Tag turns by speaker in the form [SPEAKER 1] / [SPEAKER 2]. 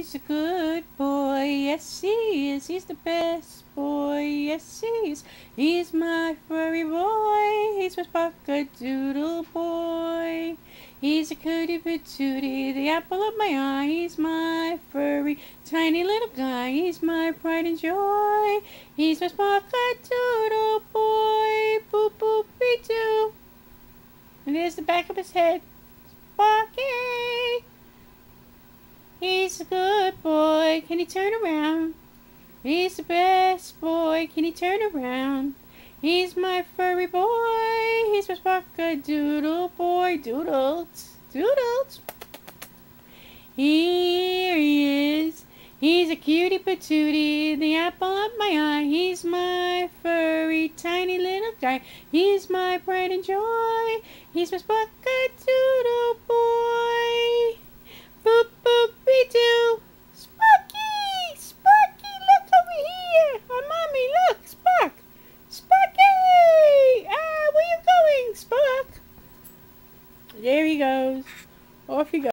[SPEAKER 1] He's a good boy, yes he is. He's the best boy, yes he is. He's my furry boy. He's my Sparkadoodle boy. He's a cootie patootie, the apple of my eye. He's my furry, tiny little guy. He's my pride and joy. He's my Sparkadoodle boy. Boop boop be doo. And there's the back of his head. Sparky! He's a good boy. Can he turn around? He's the best boy. Can he turn around? He's my furry boy. He's my Sparkadoodle boy. Doodles. Doodles. Here he is. He's a cutie patootie, the apple of my eye. He's my furry, tiny little guy. He's my pride and joy. He's my Sparkadoodle boy. Boop boop be doo. Sparky! Sparky, look over here! Oh, Mommy, look! Spark! Sparky! Ah, where you going, Spark? There he goes. Off he goes.